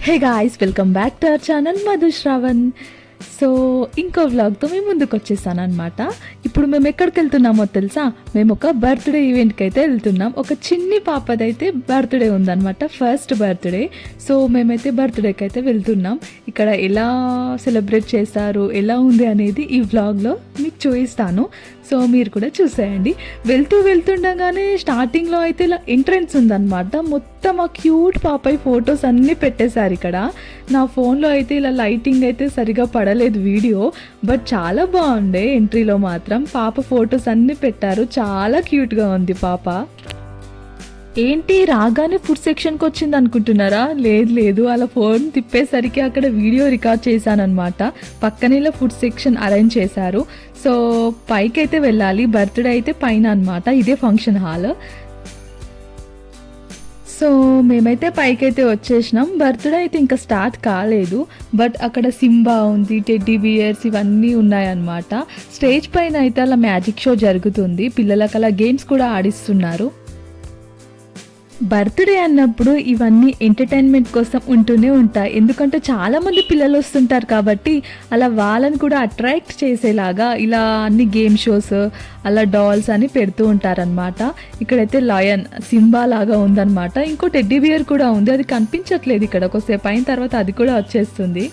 Hey guys, welcome back to our channel Madhu Shravan. So ఇంకో వ్లాగ్తో మేము ముందుకు వచ్చేసాను అనమాట. ఇప్పుడు మేము ఎక్కడికి వెళ్తున్నామో తెలుసా? మేము ఒక బర్త్డే ఈవెంట్కి అయితే వెళ్తున్నాం. ఒక చిన్ని పాపదైతే బర్త్డే ఉందన్నమాట, ఫస్ట్ బర్త్డే. సో మేమైతే బర్త్డేకి అయితే వెళ్తున్నాం. ఇక్కడ ఎలా సెలబ్రేట్ చేస్తారు, ఎలా ఉంది అనేది ఈ వ్లాగ్లో మీకు చూపిస్తాను. సో మీరు కూడా చూసేయండి. వెళ్తుండగానే స్టార్టింగ్లో అయితే ఇలా ఎంట్రన్స్ ఉందన్నమాట. మొత్తం ఆ క్యూట్ పాప ఫొటోస్ అన్నీ పెట్టేశారు ఇక్కడ. నా ఫోన్లో అయితే ఇలా లైటింగ్ అయితే సరిగా పడలేదు వీడియో, బట్ చాలా బాగుండే. ఎంట్రీలో మాత్రం పాప ఫొటోస్ అన్నీ పెట్టారు. చాలా క్యూట్గా ఉంది పాప. ఏంటి రాగానే ఫుడ్ సెక్షన్కి వచ్చింది అనుకుంటున్నారా? లేదు, అలా ఫోన్ తిప్పేసరికి అక్కడ వీడియో రికార్డ్ చేశానమాట. పక్కనే ఇలా ఫుడ్ సెక్షన్ అరేంజ్ చేశారు. సో పైకి అయితే వెళ్ళాలి. బర్త్డే అయితే పైన అనమాట, ఇదే ఫంక్షన్ హాల్. సో మేమైతే పైకి అయితే వచ్చేసినాం. బర్త్డే అయితే ఇంకా స్టార్ట్ కాలేదు, బట్ అక్కడ సింబా ఉంది, టెడ్డీ బియర్స్ ఇవన్నీ ఉన్నాయన్నమాట. స్టేజ్ పైన అయితే అలా మ్యాజిక్ షో జరుగుతుంది. పిల్లలకు అలా గేమ్స్ కూడా ఆడిస్తున్నారు. బర్త్డే అన్నప్పుడు ఇవన్నీ ఎంటర్టైన్మెంట్ కోసం ఉంటూనే ఉంటాయి. ఎందుకంటే చాలామంది పిల్లలు వస్తుంటారు కాబట్టి అలా వాళ్ళని కూడా అట్రాక్ట్ చేసేలాగా ఇలా అన్ని గేమ్ షోస్, అలా డాల్స్ అని పెడుతూ ఉంటారనమాట. ఇక్కడైతే లయన్ సింబా లాగా ఉందన్నమాట. ఇంకో టెడ్డీ బియర్ కూడా ఉంది, అది కనిపించట్లేదు ఇక్కడ. ఒకసేపు అయిన తర్వాత అది కూడా వచ్చేస్తుంది.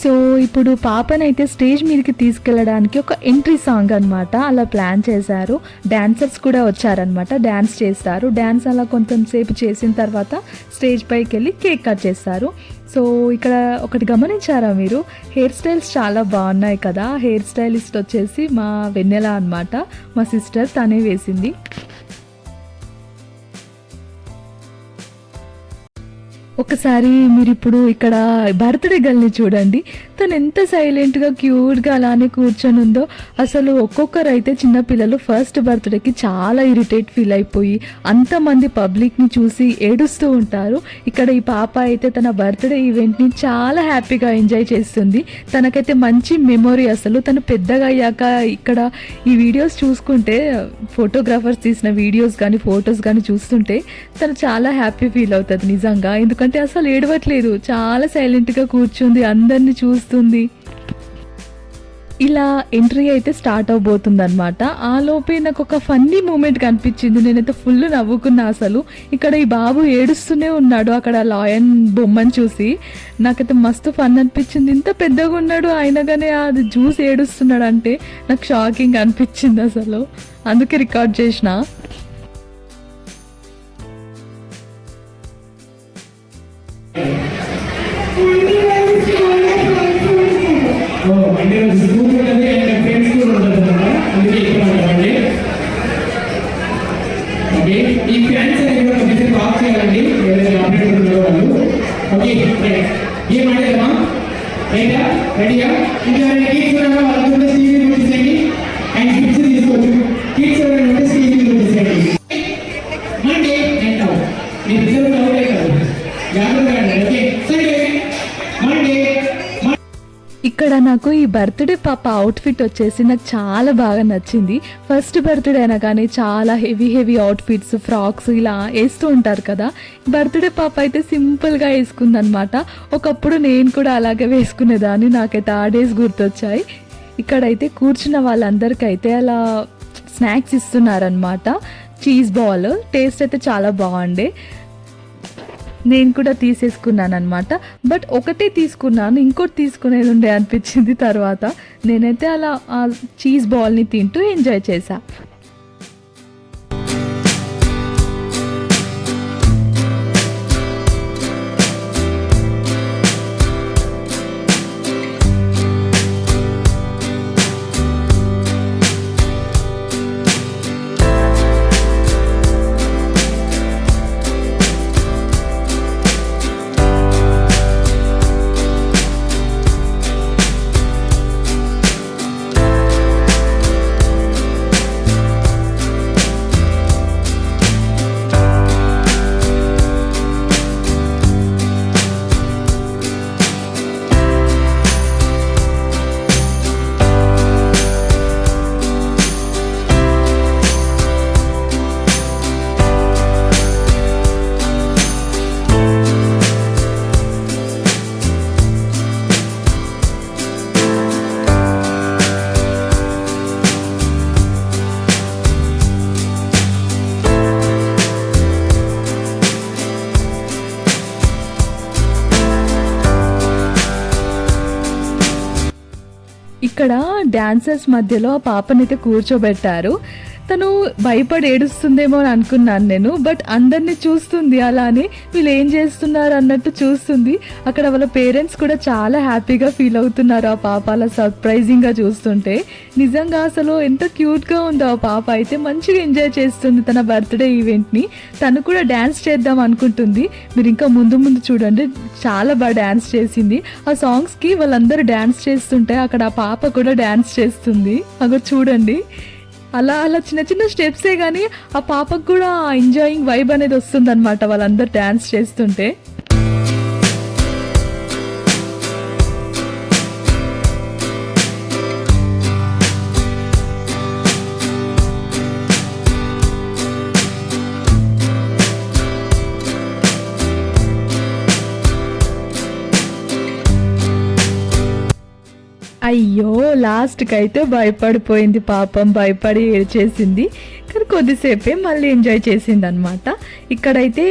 సో ఇప్పుడు పాపనైతే స్టేజ్ మీదకి తీసుకెళ్ళడానికి ఒక ఎంట్రీ సాంగ్ అనమాట అలా ప్లాన్ చేశారు. డాన్సర్స్ కూడా వచ్చారనమాట, డ్యాన్స్ చేస్తారు. డ్యాన్స్ అలా కొంచెంసేపు చేసిన తర్వాత స్టేజ్ పైకి వెళ్ళి కేక్ కట్ చేస్తారు. సో ఇక్కడ ఒకటి గమనించారా మీరు? హెయిర్ స్టైల్స్ చాలా బాగున్నాయి కదా. హెయిర్ స్టైలిస్ట్ వచ్చేసి మా వెన్నెల అనమాట, మా సిస్టర్, తనే వేసింది. ఒకసారి మీరు ఇప్పుడు ఇక్కడ బర్త్డే గర్ల్ని చూడండి. తను ఎంత సైలెంట్గా క్యూట్గా అలానే కూర్చొని ఉందో. అసలు ఒక్కొక్కరు అయితే చిన్నపిల్లలు ఫస్ట్ బర్త్డేకి చాలా ఇరిటేట్ ఫీల్ అయిపోయి అంతమంది పబ్లిక్ని చూసి ఏడుస్తూ ఉంటారు. ఇక్కడ ఈ పాప అయితే తన బర్త్డే ఈవెంట్ని చాలా హ్యాపీగా ఎంజాయ్ చేస్తుంది. తనకైతే మంచి మెమొరీ. అసలు తను పెద్దగా అయ్యాక ఇక్కడ ఈ వీడియోస్ చూసుకుంటే, ఫోటోగ్రాఫర్స్ తీసిన వీడియోస్ కానీ ఫొటోస్ కానీ చూస్తుంటే తను చాలా హ్యాపీ ఫీల్ అవుతుంది నిజంగా. ఎందుకంటే అసలు ఏడవట్లేదు, చాలా సైలెంట్గా కూర్చుంది, అందరినీ చూస్తుంది. ఇలా ఎంట్రీ అయితే స్టార్ట్ అవబోతుంది అనమాట. ఆ లోపే నాకు ఒక ఫన్నీ మూమెంట్ కనిపించింది. నేనైతే ఫుల్ నవ్వుకున్నా అసలు. ఇక్కడ ఈ బాబు ఏడుస్తూనే ఉన్నాడు అక్కడ లాయన్ బొమ్మను చూసి. నాకైతే మస్తు ఫన్ అనిపించింది. ఇంత పెద్దగా ఉన్నాడు అయినగానే అది చూసి ఏడుస్తున్నాడు అంటే నాకు షాకింగ్ అనిపించింది అసలు. అందుకే రికార్డ్ చేసిన. ఈ ఫ్యాన్స్ అనేది బాగా చేయాలండి. ఓకే ఏం మాట్లాడమా? రెడీయా? ఇంకా కిడ్స్ వాళ్ళంతా స్టీవ్ వచ్చేసేయండి. అండ్ కిడ్స్ తీసుకోవచ్చు. కిడ్స్ ఎవరైనా స్టీవ్ వచ్చేసేయండి. మండే అంటావు మీ పిల్లలు అవుతాయి కదా, జాగ్రత్తగా. Okay Sunday Monday. ఇక్కడ నాకు ఈ బర్త్డే పాప అవుట్ఫిట్ వచ్చేసి నాకు చాలా బాగా నచ్చింది. ఫస్ట్ బర్త్డే అయినా కానీ చాలా హెవీ అవుట్ఫిట్స్, ఫ్రాక్స్ ఇలా వేస్తూ ఉంటారు కదా. బర్త్డే పాప అయితే సింపుల్గా వేసుకుందనమాట. ఒకప్పుడు నేను కూడా అలాగే వేసుకునేదాన్ని. నాకైతే ఆ డేస్ గుర్తొచ్చాయి. ఇక్కడైతే కూర్చున్న వాళ్ళందరికైతే అలా స్నాక్స్ ఇస్తున్నారనమాట. చీజ్ బాల్ టేస్ట్ అయితే చాలా బాగుండే. నేను కూడా తీసేసుకున్నాను అనమాట. బట్ ఒకటే తీసుకున్నాను, ఇంకోటి తీసుకునేది ఉండే అనిపించింది తర్వాత. నేనైతే అలా ఆ చీజ్ బాల్ని తింటూ ఎంజాయ్ చేశా. ఇక్కడ డాన్సర్స్ మధ్యలో ఆ పాపనైతే కూర్చోబెట్టారు. తను భయపడి ఏడుస్తుందేమో అని అనుకున్నాను నేను, బట్ అందరినీ చూస్తుంది, అలానే వీళ్ళు ఏం చేస్తున్నారు అన్నట్టు చూస్తుంది. అక్కడ వాళ్ళ పేరెంట్స్ కూడా చాలా హ్యాపీగా ఫీల్ అవుతున్నారు ఆ పాప అలా సర్ప్రైజింగ్గా చూస్తుంటే. నిజంగా అసలు ఎంత క్యూట్గా ఉందో ఆ పాప, అయితే మంచిగా ఎంజాయ్ చేస్తుంది తన బర్త్డే ఈవెంట్ని. తను కూడా డ్యాన్స్ చేద్దాం అనుకుంటుంది. మీరు ఇంకా ముందు ముందు చూడండి, చాలా బాగా డ్యాన్స్ చేసింది. ఆ సాంగ్స్కి వాళ్ళందరూ డ్యాన్స్ చేస్తుంటే అక్కడ ఆ పాప కూడా డ్యాన్స్ చేస్తుంది. అక్కడ చూడండి, అలా అలా చిన్న చిన్న స్టెప్సే కానీ ఆ పాపకు కూడా ఎంజాయింగ్ వైబ్ అనేది వస్తుందన్నమాట వాళ్ళందరూ డ్యాన్స్ చేస్తుంటే. అయ్యో, లాస్ట్కి అయితే భయపడిపోయింది పాపం, భయపడి ఏడ్చేసింది. కానీ కొద్దిసేపే మళ్ళీ ఎంజాయ్ చేసింది అనమాట. ఇక్కడైతే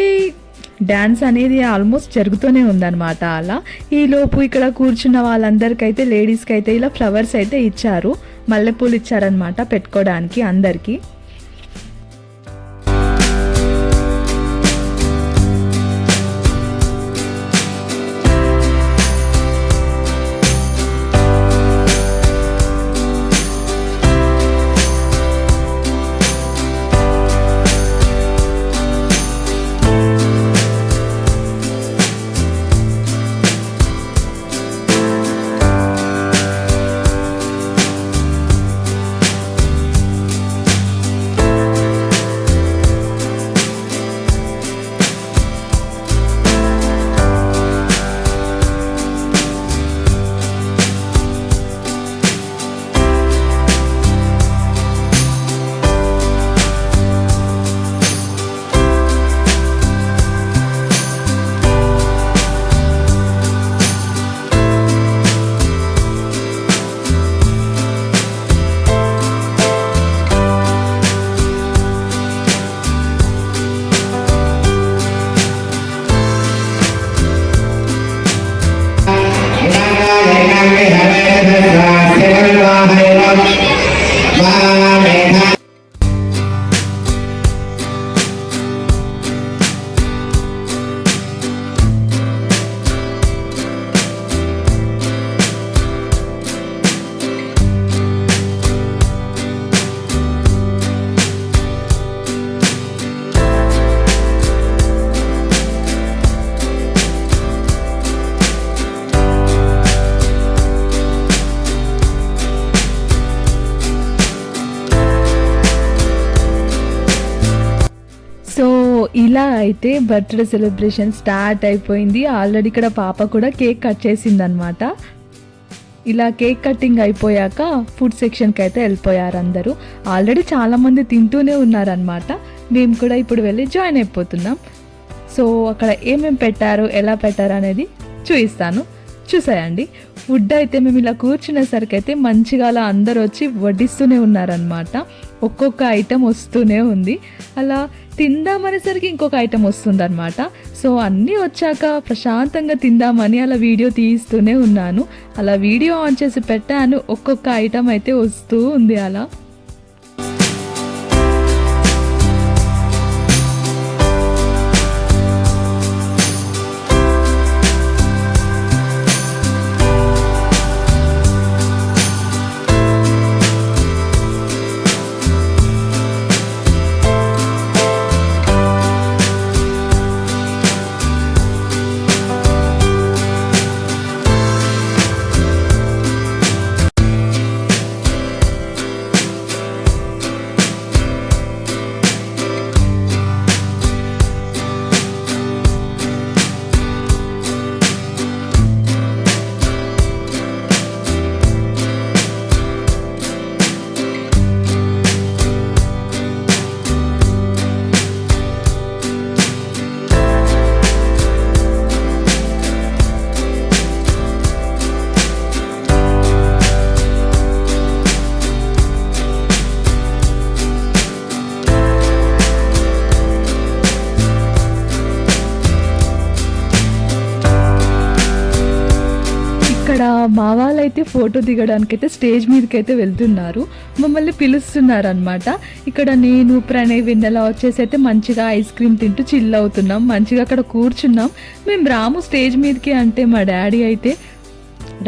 డ్యాన్స్ అనేది ఆల్మోస్ట్ జరుగుతూనే ఉందన్నమాట. అలా ఈలోపు ఇక్కడ కూర్చున్న వాళ్ళందరికైతే, లేడీస్కి అయితే ఇలా ఫ్లవర్స్ అయితే ఇచ్చారు, మల్లెపూలు ఇచ్చారనమాట పెట్టుకోవడానికి అందరికీ. సో ఇలా అయితే బర్త్డే సెలబ్రేషన్ స్టార్ట్ అయిపోయింది. ఆల్రెడీ ఇక్కడ పాప కూడా కేక్ కట్ చేసింది అనమాట. ఇలా కేక్ కటింగ్ అయిపోయాక ఫుడ్ సెక్షన్కి అయితే వెళ్ళిపోయారు అందరూ. ఆల్రెడీ చాలామంది తింటూనే ఉన్నారనమాట. మేము కూడా ఇప్పుడు వెళ్ళి జాయిన్ అయిపోతున్నాం. సో అక్కడ ఏమేమి పెట్టారు, ఎలా పెట్టారు అనేది చూపిస్తాను, చూసేయండి. ఫుడ్ అయితే మేము ఇలా కూర్చునేసరికి అయితే మంచిగా అలా అందరూ వచ్చి వడ్డిస్తూనే ఉన్నారనమాట. ఒక్కొక్క ఐటెం వస్తూనే ఉంది. అలా తిందామనేసరికి ఇంకొక ఐటెం వస్తుంది అనమాట. సో అన్నీ వచ్చాక ప్రశాంతంగా తిందామని అలా వీడియో తీస్తూనే ఉన్నాను. అలా వీడియో ఆన్ చేసి పెట్టాను, ఒక్కొక్క ఐటెం అయితే వస్తూ ఉంది అలా. ఇక్కడ మా వాళ్ళైతే ఫోటో దిగడానికైతే స్టేజ్ మీదకి అయితే వెళ్తున్నారు, మమ్మల్ని పిలుస్తున్నారు అనమాట. ఇక్కడ నేను ప్రణయ్ వెన్నెల వచ్చేసి అయితే మంచిగా ఐస్ క్రీమ్ తింటూ చిల్ అవుతున్నాం, మంచిగా అక్కడ కూర్చున్నాం. మేము రాము స్టేజ్ మీదకి అంటే మా డాడీ అయితే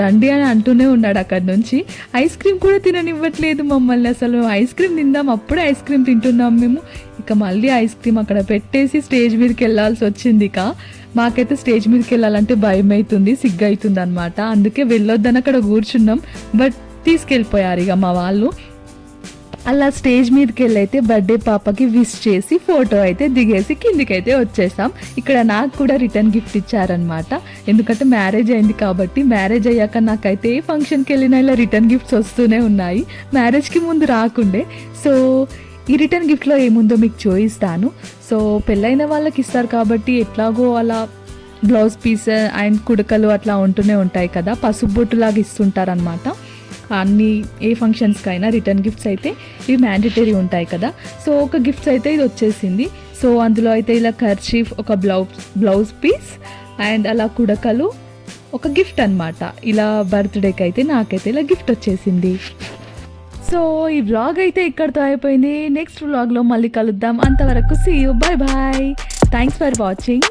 రండి అని అంటూనే ఉన్నాడు. అక్కడ నుంచి ఐస్ క్రీమ్ కూడా తిననివ్వట్లేదు మమ్మల్ని. అసలు ఐస్ క్రీమ్ తిందాం, అప్పుడే ఐస్ క్రీమ్ తింటున్నాం మేము. ఇక మళ్ళీ ఐస్ క్రీమ్ అక్కడ పెట్టేసి స్టేజ్ మీదకి వెళ్ళాల్సి వచ్చింది. ఇక మాకైతే స్టేజ్ మీదకి వెళ్ళాలంటే భయం అవుతుంది, సిగ్గు అవుతుంది అనమాట. అందుకే వెళ్ళొద్దని అక్కడ కూర్చున్నాం, బట్ తీసుకెళ్ళిపోయారు ఇక మా వాళ్ళు. అలా స్టేజ్ మీదకి వెళ్ళి అయితే బర్త్డే పాపకి విష్ చేసి ఫోటో అయితే దిగేసి కిందికైతే వచ్చేసాం. ఇక్కడ నాకు కూడా రిటర్న్ గిఫ్ట్ ఇచ్చారనమాట, ఎందుకంటే మ్యారేజ్ అయింది కాబట్టి. మ్యారేజ్ అయ్యాక నాకైతే ఏ ఫంక్షన్కి వెళ్ళినా ఇలా రిటర్న్ గిఫ్ట్స్ వస్తూనే ఉన్నాయి, మ్యారేజ్కి ముందు రాకుండే. సో ఈ రిటర్న్ గిఫ్ట్లో ఏముందో మీకు చూపిస్తాను. సో పెళ్ళైన వాళ్ళకి ఇస్తారు కాబట్టి ఎట్లాగో అలా బ్లౌజ్ పీస్ అండ్ కుడకలు అట్లా ఉంటూనే ఉంటాయి కదా, పసుపు బొట్టులాగా ఇస్తుంటారనమాట. అన్ని ఏ ఫంక్షన్స్కి అయినా రిటర్న్ గిఫ్ట్స్ అయితే ఇవి మ్యాండేటరీ ఉంటాయి కదా. సో ఒక గిఫ్ట్స్ అయితే ఇది వచ్చేసింది. సో అందులో అయితే ఇలా కర్చీఫ్, ఒక బ్లౌజ్ పీస్ అండ్ అలా కుడకలు, ఒక గిఫ్ట్ అనమాట. ఇలా బర్త్డేకి అయితే నాకైతే ఇలా గిఫ్ట్ వచ్చేసింది. సో ఈ వ్లాగ్ అయితే ఇక్కడితో అయిపోయింది. నెక్స్ట్ వ్లాగ్లో మళ్ళీ కలుద్దాం. అంతవరకు see you, bye bye. Thanks for watching.